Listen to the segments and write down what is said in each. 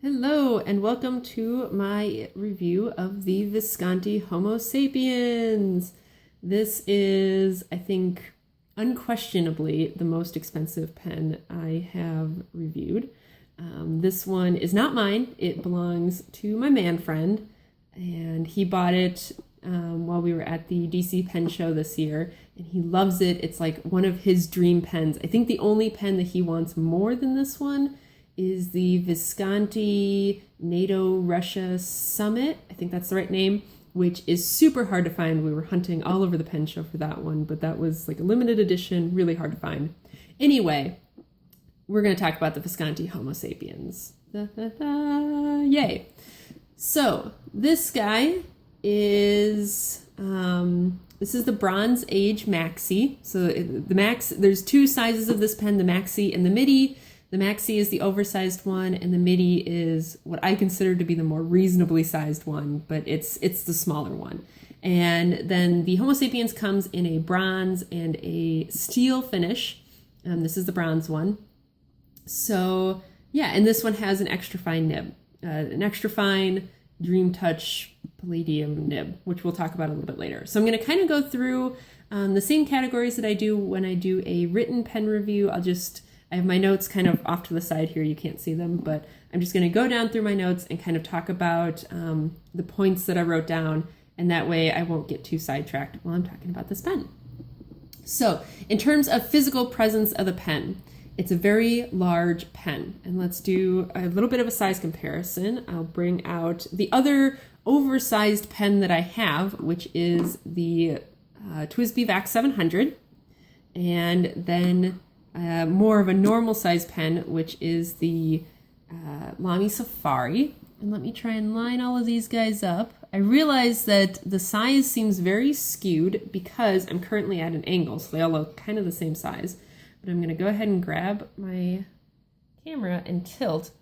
Hello and welcome to my review of the Visconti Homo Sapiens. This is, I think, unquestionably the most expensive pen I have reviewed. This one is not mine. It belongs to my man friend, and he bought it while we were at the DC pen show this year, and he loves it. It's like one of his dream pens. I think the only pen that he wants more than this one is the Visconti NATO-Russia Summit. I think that's the right name, which is super hard to find. We were hunting all over the pen show for that one, but that was like a limited edition, really hard to find. Anyway, we're going to talk about the Visconti Homo Sapiens. Yay. So this guy is, this is the Bronze Age Maxi. So there's two sizes of this pen, the Maxi and the Midi. The Maxi is the oversized one, and the Midi is what I consider to be the more reasonably sized one, but it's the smaller one. And then the Homo sapiens comes in a bronze and a steel finish. This is the bronze one. So yeah, and this one has an extra fine nib, an extra fine Dream Touch palladium nib, which we'll talk about a little bit later. So I'm going to kind of go through the same categories that I do when I do a written pen review. I have my notes kind of off to the side here. You can't see them, but I'm just going to go down through my notes and kind of talk about the points that I wrote down, and that way I won't get too sidetracked while I'm talking about this pen. So in terms of physical presence of the pen, it's a very large pen, and let's do a little bit of a size comparison. I'll bring out the other oversized pen that I have, which is the TWSBI VAC 700, and then more of a normal size pen, which is the Lamy Safari. And let me try and line all of these guys up. I realize that the size seems very skewed because I'm currently at an angle, so they all look kind of the same size. But I'm going to go ahead and grab my camera and tilt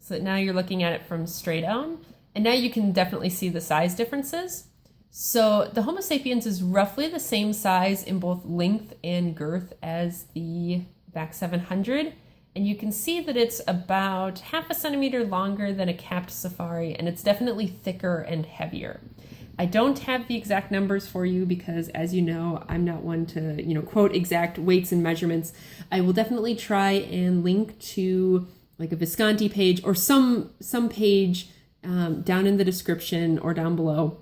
so that now you're looking at it from straight on. And now you can definitely see the size differences. So the Homo sapiens is roughly the same size in both length and girth as the VAC 700, and you can see that it's about half a centimeter longer than a capped Safari, and it's definitely thicker and heavier. I don't have the exact numbers for you because, as you know, I'm not one to, quote exact weights and measurements. I will definitely try and link to like a Visconti page or some page down in the description or down below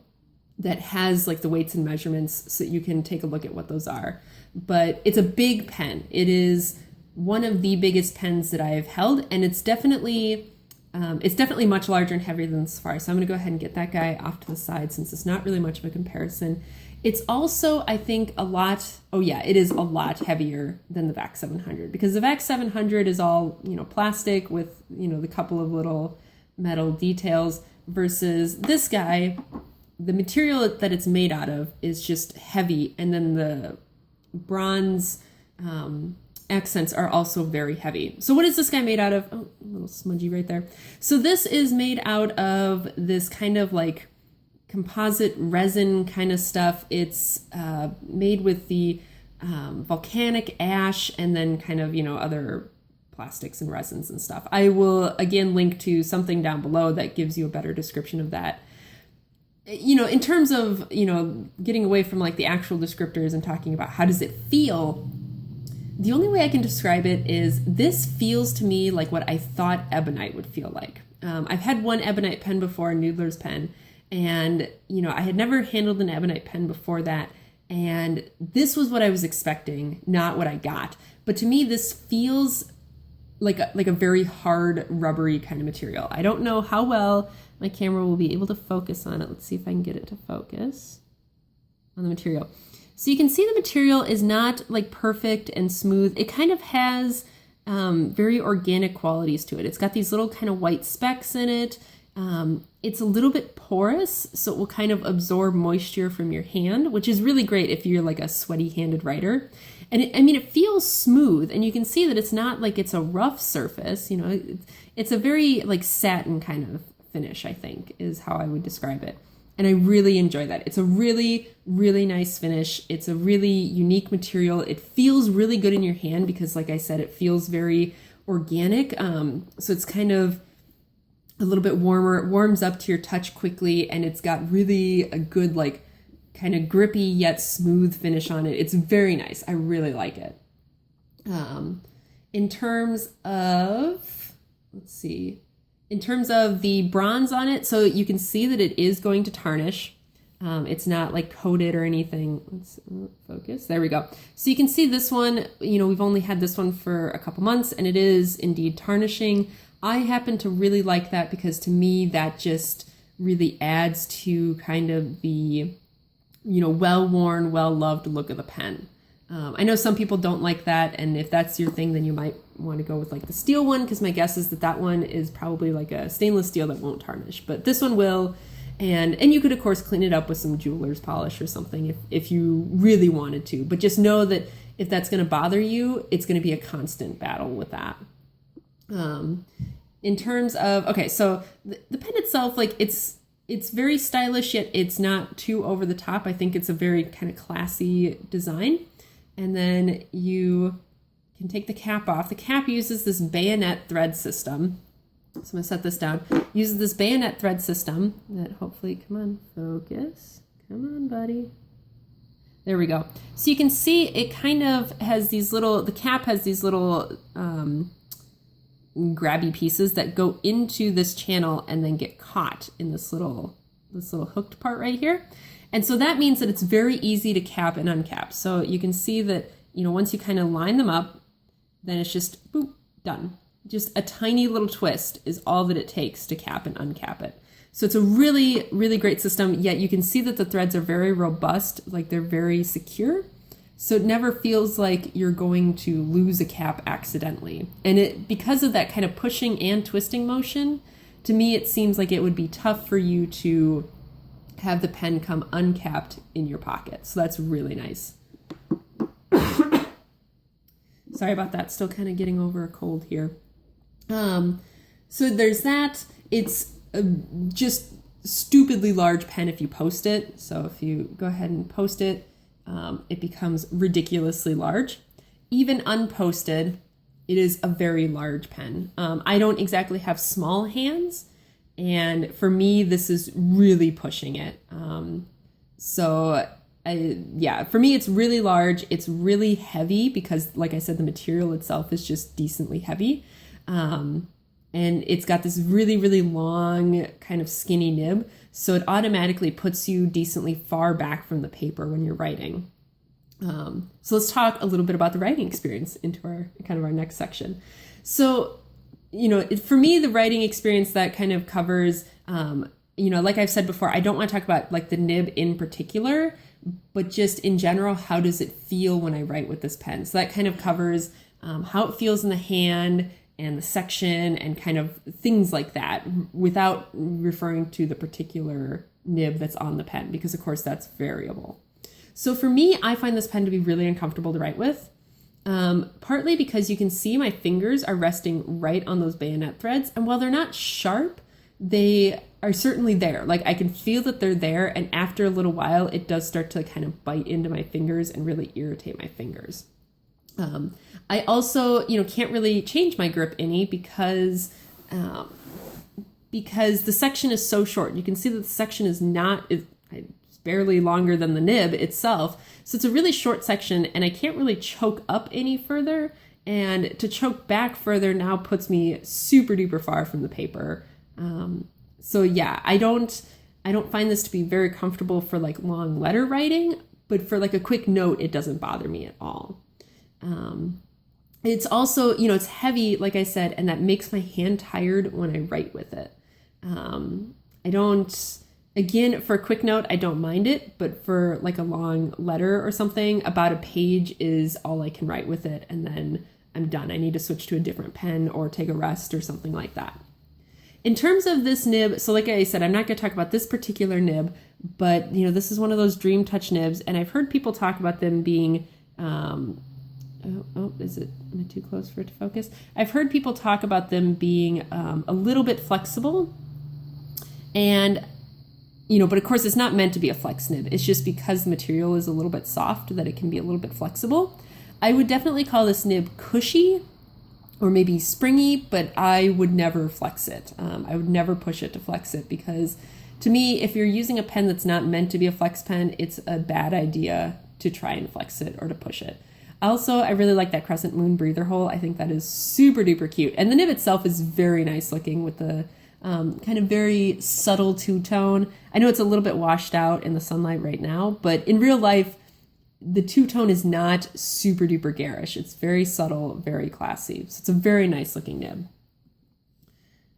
that has like the weights and measurements so that you can take a look at what those are. But it's a big pen. It is one of the biggest pens that I have held, and it's definitely much larger and heavier than the Safari. So I'm going to go ahead and get that guy off to the side since it's not really much of a comparison. It's also, I think, it is a lot heavier than the VAC 700 because the VAC 700 is all, plastic with, the couple of little metal details versus this guy. The material that it's made out of is just heavy, and then the bronze accents are also very heavy. So what is this guy made out of? Oh, a little smudgy right there. So this is made out of this kind of like composite resin kind of stuff. It's made with the volcanic ash and then kind of, other plastics and resins and stuff. I will again link to something down below that gives you a better description of that. In terms of, getting away from like the actual descriptors and talking about how does it feel, the only way I can describe it is this feels to me like what I thought ebonite would feel like. I've had one ebonite pen before, a Noodler's pen, and, I had never handled an ebonite pen before that, and this was what I was expecting, not what I got. But to me, this feels like a very hard, rubbery kind of material. I don't know how well my camera will be able to focus on it. Let's see if I can get it to focus on the material. So you can see the material is not like perfect and smooth. It kind of has very organic qualities to it. It's got these little kind of white specks in it. It's a little bit porous, so it will kind of absorb moisture from your hand, which is really great if you're like a sweaty-handed writer. And it feels smooth, and you can see that it's not like it's a rough surface. It's a very like satin kind of finish, I think, is how I would describe it. And I really enjoy that. It's a really, really nice finish. It's a really unique material. It feels really good in your hand because, like I said, it feels very organic. So it's kind of a little bit warmer. It warms up to your touch quickly, and it's got really a good, like, kind of grippy yet smooth finish on it. It's very nice. I really like it. In terms of, let's see, in terms of the bronze on it, so you can see that it is going to tarnish. It's not like coated or anything. Let's focus. There we go. So you can see this one, you know, we've only had this one for a couple months, and it is indeed tarnishing. I happen to really like that because to me that just really adds to kind of the, you know, well-worn, well-loved look of the pen. I know some people don't like that, and if that's your thing, then you might want to go with like the steel one, because my guess is that that one is probably like a stainless steel that won't tarnish, but this one will. And you could, of course, clean it up with some jeweler's polish or something if you really wanted to. But just know that if that's going to bother you, it's going to be a constant battle with that. In terms of, okay, so the pen itself, like it's very stylish, yet it's not too over the top. I think it's a very kind of classy design. And then you can take the cap off. The cap uses this bayonet thread system. So I'm going to set this down. Uses this bayonet thread system that hopefully, come on, focus. Come on, buddy. There we go. So you can see it kind of has these little, the cap has these little grabby pieces that go into this channel and then get caught in this little hooked part right here. And so that means that it's very easy to cap and uncap. So you can see that, you know, once you kind of line them up, then it's just boop, done. Just a tiny little twist is all that it takes to cap and uncap it. So it's a really, really great system, yet you can see that the threads are very robust, like they're very secure. So it never feels like you're going to lose a cap accidentally. And it, because of that kind of pushing and twisting motion, to me it seems like it would be tough for you to have the pen come uncapped in your pocket. So that's really nice. Sorry about that, still kind of getting over a cold here. So there's that. It's a just stupidly large pen if you post it. So if you go ahead and post it, it becomes ridiculously large. Even unposted, it is a very large pen. I don't exactly have small hands, and for me, this is really pushing it. Yeah, for me, it's really large. It's really heavy because, like I said, the material itself is just decently heavy. And it's got this really, really long kind of skinny nib. So it automatically puts you decently far back from the paper when you're writing. So let's talk a little bit about the writing experience into our kind of our next section. So, you know, for me, the writing experience that kind of covers, you know, like I've said before, I don't want to talk about like the nib in particular, but just in general, how does it feel when I write with this pen? So that kind of covers how it feels in the hand and the section and kind of things like that, without referring to the particular nib that's on the pen, because of course that's variable. So for me, I find this pen to be really uncomfortable to write with, partly because you can see my fingers are resting right on those bayonet threads, and while they're not sharp, they are certainly there. Like I can feel that they're there, and after a little while, it does start to kind of bite into my fingers and really irritate my fingers. I also, you know, can't really change my grip any because the section is so short. You can see that the section is it's barely longer than the nib itself. So it's a really short section, and I can't really choke up any further. And to choke back further now puts me super duper far from the paper. So yeah, I don't find this to be very comfortable for like long letter writing, but for like a quick note, it doesn't bother me at all. It's also, you know, it's heavy, like I said, and that makes my hand tired when I write with it. Again, for a quick note, I don't mind it, but for like a long letter or something, about a page is all I can write with it, and then I'm done. I need to switch to a different pen or take a rest or something like that. In terms of this nib, so like I said, I'm not going to talk about this particular nib, but you know, this is one of those Dream Touch nibs, and I've heard people talk about them being, am I too close for it to focus? I've heard people talk about them being a little bit flexible, and you know, but of course it's not meant to be a flex nib. It's just because the material is a little bit soft that it can be a little bit flexible. I would definitely call this nib cushy. or maybe springy, but I would never flex it. I would never push it to flex it, because to me, if you're using a pen that's not meant to be a flex pen, it's a bad idea to try and flex it or to push it. Also, I really like that crescent moon breather hole. I think that is super duper cute. And the nib itself is very nice looking with the kind of very subtle two-tone. I know it's a little bit washed out in the sunlight right now, but in real life, the two-tone is not super duper garish. It's very subtle, very classy. So it's a very nice looking nib.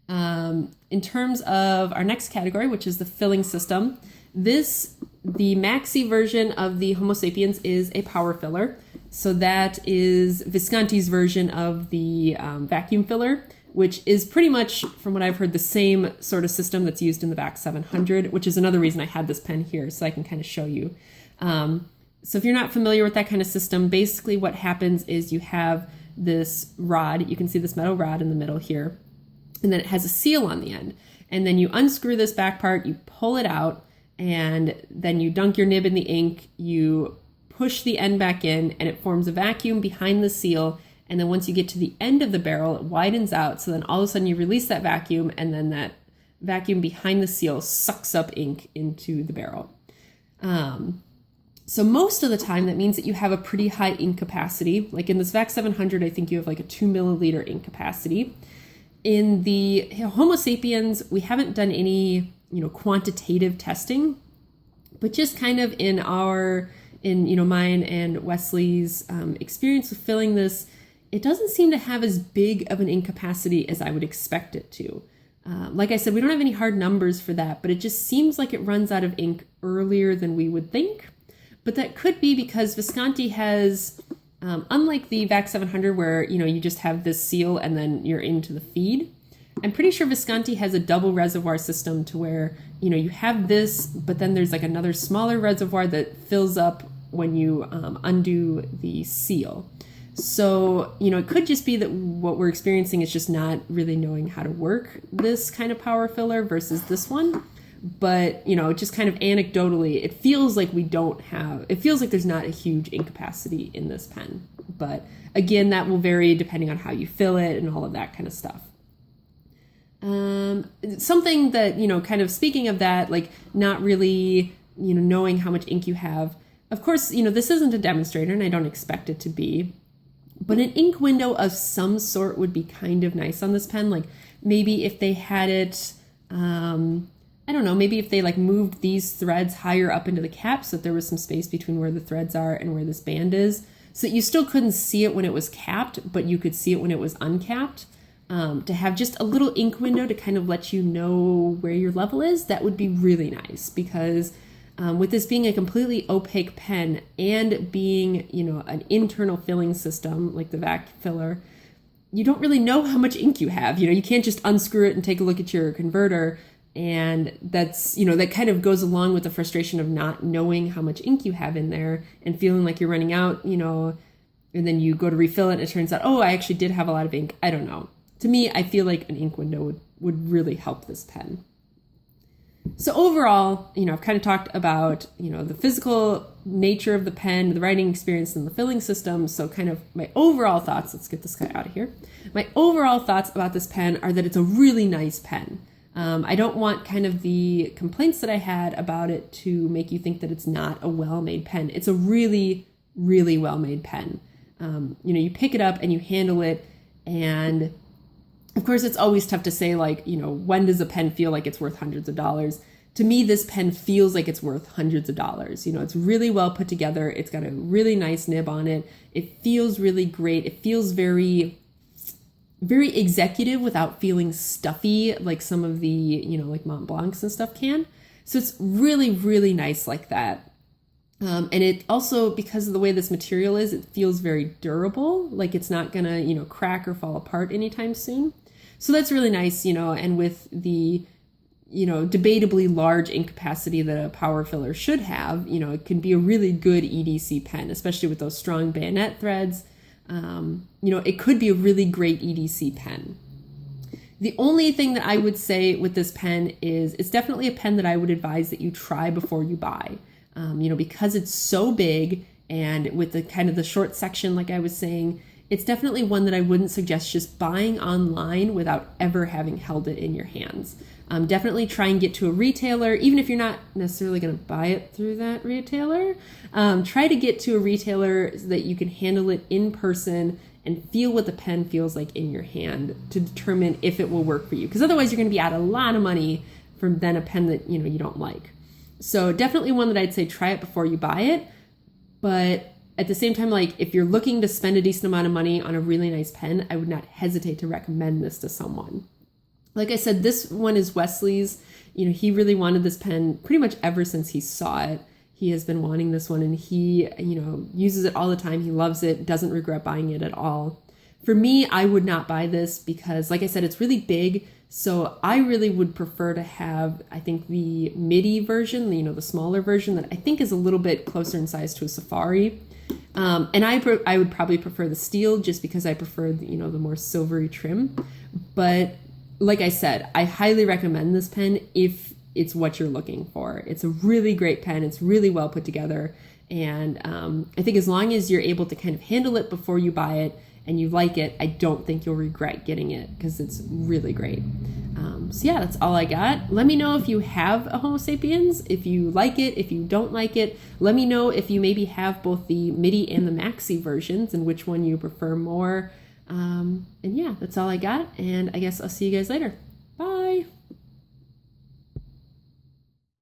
In terms of our next category, which is the filling system, the Maxi version of the Homo sapiens is a power filler. So that is Visconti's version of the vacuum filler, which is pretty much, from what I've heard, the same sort of system that's used in the VAC 700, which is another reason I had this pen here, so I can kind of show you. So if you're not familiar with that kind of system, basically what happens is you have this rod. You can see this metal rod in the middle here, and then it has a seal on the end. And then you unscrew this back part, you pull it out, and then you dunk your nib in the ink, you push the end back in, and it forms a vacuum behind the seal. And then once you get to the end of the barrel, it widens out. So then all of a sudden you release that vacuum, and then that vacuum behind the seal sucks up ink into the barrel. So most of the time, that means that you have a pretty high ink capacity. Like in this VAC 700, I think you have like a 2 milliliter ink capacity. In the Homo sapiens, we haven't done any, quantitative testing, but just kind of in mine and Wesley's experience with filling this, it doesn't seem to have as big of an ink capacity as I would expect it to. Like I said, we don't have any hard numbers for that, but it just seems like it runs out of ink earlier than we would think. But that could be because Visconti has, unlike the VAC 700 where, you just have this seal and then you're into the feed, I'm pretty sure Visconti has a double reservoir system to where, you have this, but then there's like another smaller reservoir that fills up when you undo the seal. So, it could just be that what we're experiencing is just not really knowing how to work this kind of power filler versus this one. But, just kind of anecdotally, it feels like there's not a huge ink capacity in this pen. But again, that will vary depending on how you fill it and all of that kind of stuff. Something that, kind of speaking of that, like not really, knowing how much ink you have. Of course, this isn't a demonstrator and I don't expect it to be. But an ink window of some sort would be kind of nice on this pen. Like maybe if they had it, I don't know, maybe if they like moved these threads higher up into the cap so that there was some space between where the threads are and where this band is, so that you still couldn't see it when it was capped, but you could see it when it was uncapped. To have just a little ink window to kind of let you know where your level is, that would be really nice, because with this being a completely opaque pen and being, an internal filling system like the vac filler, you don't really know how much ink you have. You can't just unscrew it and take a look at your converter. And that's, that kind of goes along with the frustration of not knowing how much ink you have in there and feeling like you're running out, and then you go to refill it and it turns out, oh, I actually did have a lot of ink. I don't know. To me, I feel like an ink window would really help this pen. So overall, I've kind of talked about, the physical nature of the pen, the writing experience, and the filling system. So kind of my overall thoughts, let's get this guy out of here. My overall thoughts about this pen are that it's a really nice pen. I don't want kind of the complaints that I had about it to make you think that it's not a well-made pen. It's a really, really well-made pen. You pick it up and you handle it, and of course it's always tough to say, like, when does a pen feel like it's worth hundreds of dollars? To me, this pen feels like it's worth hundreds of dollars. It's really well put together. It's got a really nice nib on it. It feels really great. It feels very, very executive without feeling stuffy like some of the, like Mont Blancs and stuff can. So it's really, really nice like that. And it also, because of the way this material is, it feels very durable. Like it's not gonna, crack or fall apart anytime soon. So that's really nice, and with the, debatably large ink capacity that a power filler should have, it can be a really good EDC pen, especially with those strong bayonet threads. It could be a really great EDC pen. The only thing that I would say with this pen is it's definitely a pen that I would advise that you try before you buy. Because it's so big, and with the kind of the short section, like I was saying, it's definitely one that I wouldn't suggest just buying online without ever having held it in your hands. Definitely try and get to a retailer, even if you're not necessarily going to buy it through that retailer. Try to get to a retailer so that you can handle it in person and feel what the pen feels like in your hand to determine if it will work for you. Because otherwise you're going to be out a lot of money for then a pen that you don't like. So definitely one that I'd say try it before you buy it. But at the same time, like if you're looking to spend a decent amount of money on a really nice pen, I would not hesitate to recommend this to someone. Like I said, this one is Wesley's. He really wanted this pen pretty much ever since he saw it. He has been wanting this one, and he, uses it all the time. He loves it, doesn't regret buying it at all. For me, I would not buy this because, like I said, it's really big. So I really would prefer to have, I think, the midi version, the smaller version that I think is a little bit closer in size to a Safari. And I would probably prefer the steel just because I prefer, the more silvery trim. But like I said, I highly recommend this pen if it's what you're looking for. It's a really great pen. It's really well put together. And I think as long as you're able to kind of handle it before you buy it and you like it, I don't think you'll regret getting it because it's really great. So yeah, that's all I got. Let me know if you have a Homo sapiens, if you like it, if you don't like it. Let me know if you maybe have both the MIDI and the Maxi versions and which one you prefer more. And yeah, that's all I got. And I guess I'll see you guys later.